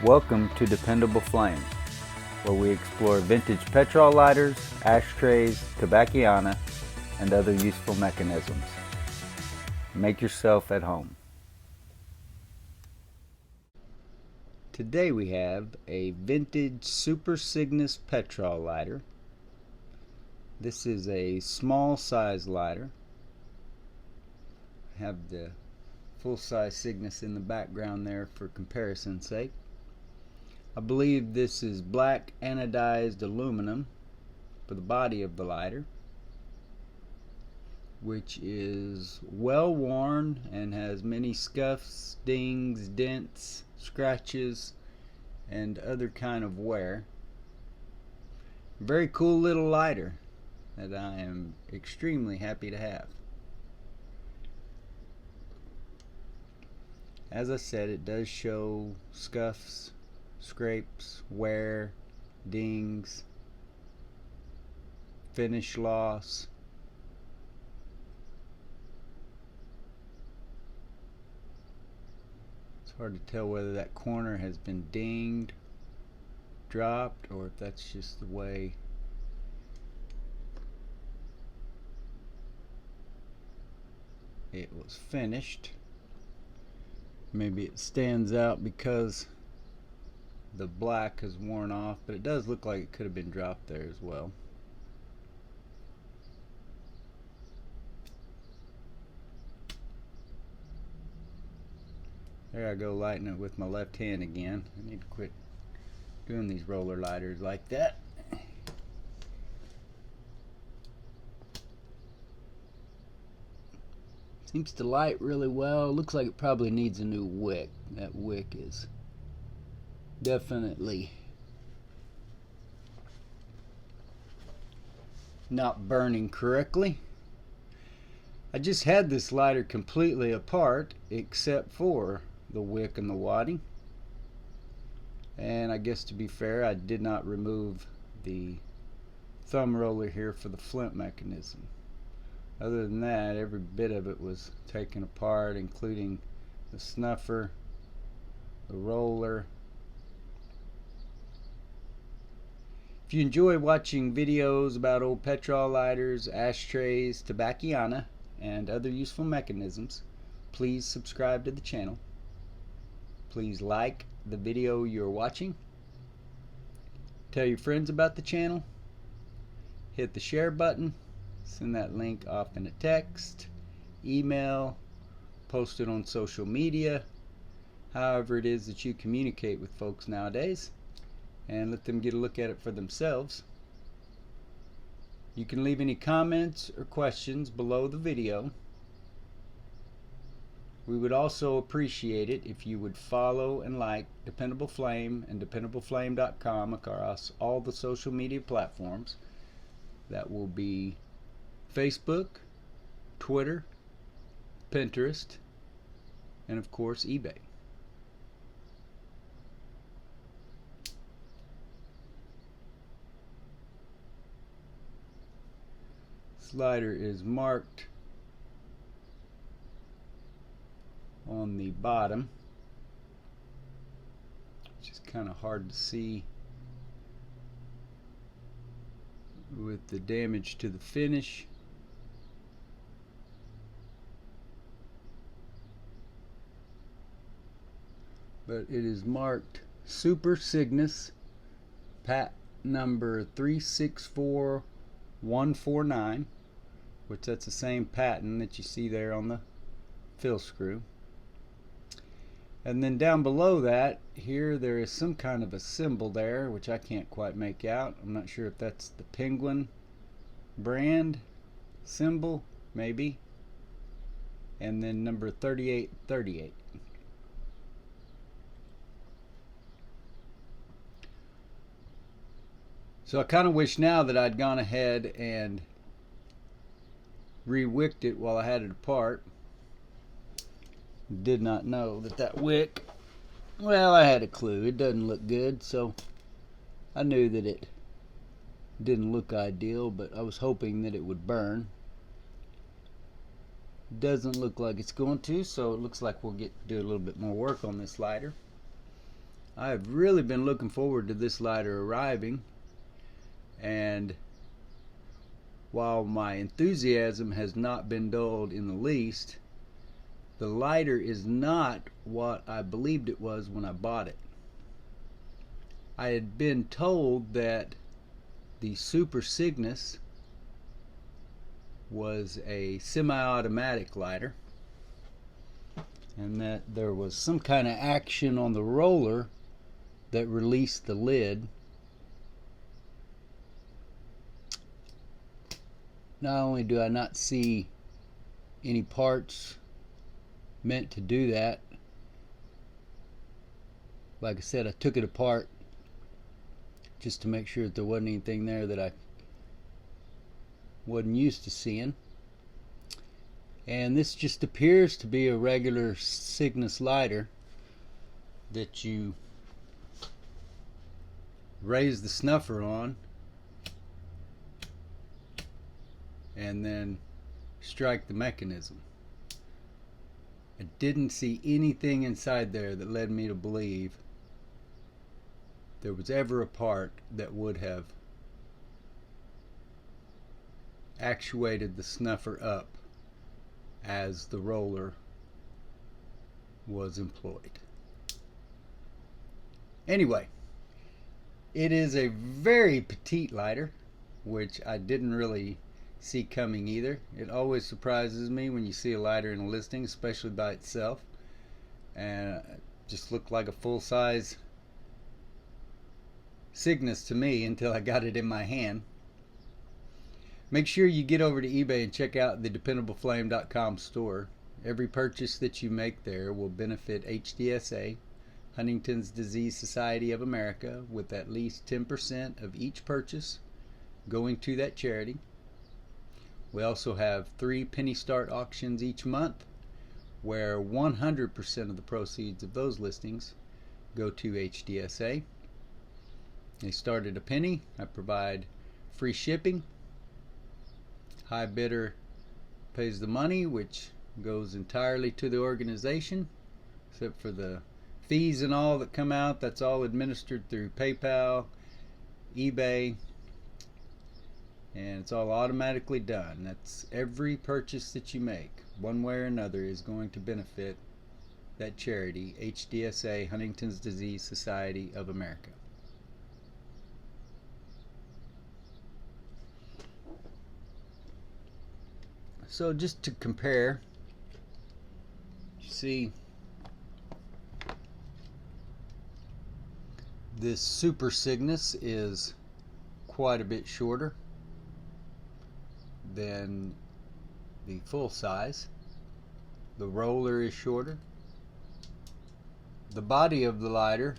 Welcome to Dependable Flame, where we explore vintage petrol lighters, ashtrays, tobacciana, and other useful mechanisms. Make yourself at home. Today we have a vintage CYGNUS Petrol lighter. This is a small size lighter. I have the full-size Cygnus in the background there for comparison's sake. I believe this is black anodized aluminum for the body of the lighter, which is well worn and has many scuffs, dings, dents, scratches, and other kind of wear. Very cool little lighter that I am extremely happy to have. As I said, it does show scuffs, scrapes, wear, dings, finish loss. It's hard to tell whether that corner has been dinged, dropped, or if that's just the way it was finished. Maybe it stands out because the black has worn off, but it does look like it could have been dropped there as well. There I go, lighting it with my left hand again. I need to quit doing these roller lighters like that. Seems to light really well. Looks like it probably needs a new wick. That wick is definitely not burning correctly. I just had this lighter completely apart except for the wick and the wadding. And I guess to be fair, I did not remove the thumb roller here for the flint mechanism. Other than that, every bit of it was taken apart, including the snuffer, the roller. If you enjoy watching videos about old petrol lighters, ashtrays, tobacciana, and other useful mechanisms, please subscribe to the channel. Please like the video you're watching. Tell your friends about the channel. Hit the share button. Send that link off in a text, email, post it on social media, however it is that you communicate with folks nowadays, and let them get a look at it for themselves. You can leave any comments or questions below the video. We would also appreciate it if you would follow and like Dependable Flame and dependableflame.com across all the social media platforms. That will be Facebook, Twitter, Pinterest, and of course eBay. This lighter is marked on the bottom, which is kind of hard to see with the damage to the finish. But it is marked Super Cygnus, pat number 364149, which that's the same patent that you see there on the fill screw. And then down below that, here there is some kind of a symbol there, which I can't quite make out. I'm not sure if that's the Penguin brand symbol, maybe. And then number 3838. So I kind of wish now that I'd gone ahead and re-wicked it while I had it apart. Did not know that wick, well, I had a clue. It doesn't look good, so I knew that it didn't look ideal, but I was hoping that it would burn. Doesn't look like it's going to, so it looks like we'll get to do a little bit more work on this lighter. I've really been looking forward to this lighter arriving, and while my enthusiasm has not been dulled in the least, the lighter is not what I believed it was when I bought it. I had been told that the Super Cygnus was a semi-automatic lighter, and that there was some kind of action on the roller that released the lid. Not only do I not see any parts meant to do that, like I said, I took it apart just to make sure that there wasn't anything there that I wasn't used to seeing. And this just appears to be a regular Cygnus lighter that you raise the snuffer on and then strike the mechanism. I didn't see anything inside there that led me to believe there was ever a part that would have actuated the snuffer up as the roller was employed. Anyway, it is a very petite lighter, which I didn't really see coming either. It always surprises me when you see a lighter in a listing, especially by itself, and it just looked like a full-size Cygnus to me until I got it in my hand. Make sure you get over to eBay and check out the DependableFlame.com store. Every purchase that you make there will benefit HDSA, Huntington's Disease Society of America, with at least 10% of each purchase going to that charity. We also have 3 penny start auctions each month, where 100% of the proceeds of those listings go to HDSA. They start at a penny. I provide free shipping. High bidder pays the money, which goes entirely to the organization, except for the fees and all that come out. That's all administered through PayPal, eBay, and it's all automatically done. That's every purchase that you make, one way or another, is going to benefit that charity, HDSA, Huntington's Disease Society of America. So just to compare, you see this Super Cygnus is quite a bit shorter than the full size. The roller is shorter. The body of the lighter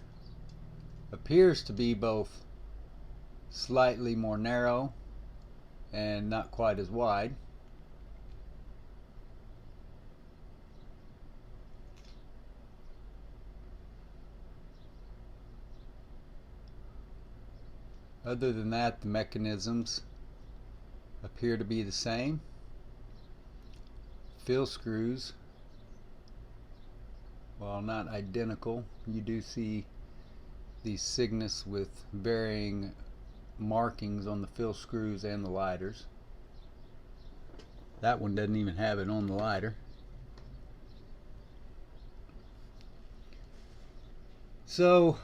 appears to be both slightly more narrow and not quite as wide. Other than that, the mechanisms appear to be the same. Fill screws, while not identical, you do see these Cygnus with varying markings on the fill screws and the lighters. That one doesn't even have it on the lighter. So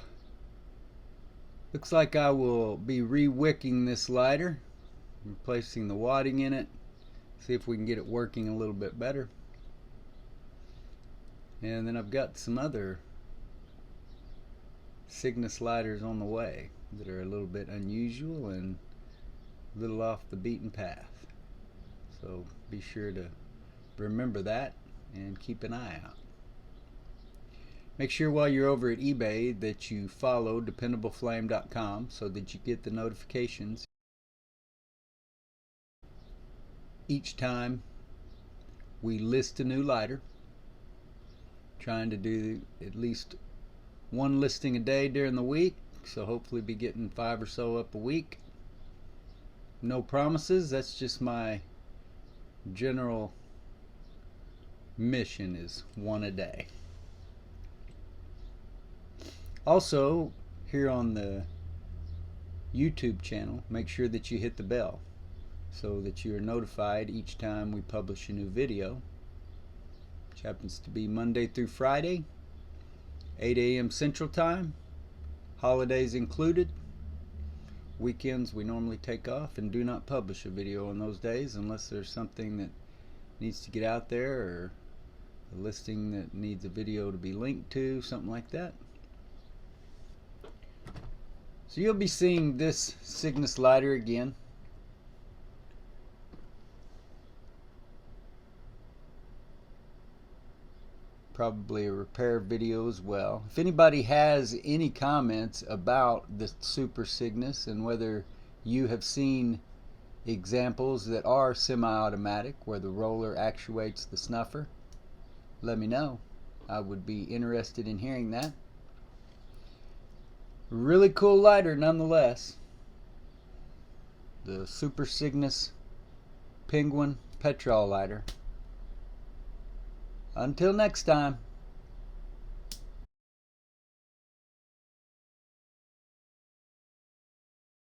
looks like I will be re-wicking this lighter, replacing the wadding in it, see if we can get it working a little bit better. And then I've got some other Cygnus lighters on the way that are a little bit unusual and a little off the beaten path. So be sure to remember that and keep an eye out. Make sure while you're over at eBay that you follow DependableFlame.com so that you get the notifications each time we list a new lighter. Trying to do at least one listing a day during the week, so hopefully be getting 5 or so up a week. No promises, that's just my general mission, is one a day. Also, here on the YouTube channel, make sure that you hit the bell so that you are notified each time we publish a new video, which happens to be Monday through Friday, 8 a.m. Central Time, holidays included. Weekends we normally take off and do not publish a video on those days unless there's something that needs to get out there, or a listing that needs a video to be linked to, something like that. So you'll be seeing this CYGNUS lighter again. Probably a repair video as well. If anybody has any comments about the Super CYGNUS and whether you have seen examples that are semi-automatic where the roller actuates the snuffer, let me know. I would be interested in hearing that. Really cool lighter nonetheless. The Super CYGNUS Penguin Petrol lighter. Until next time.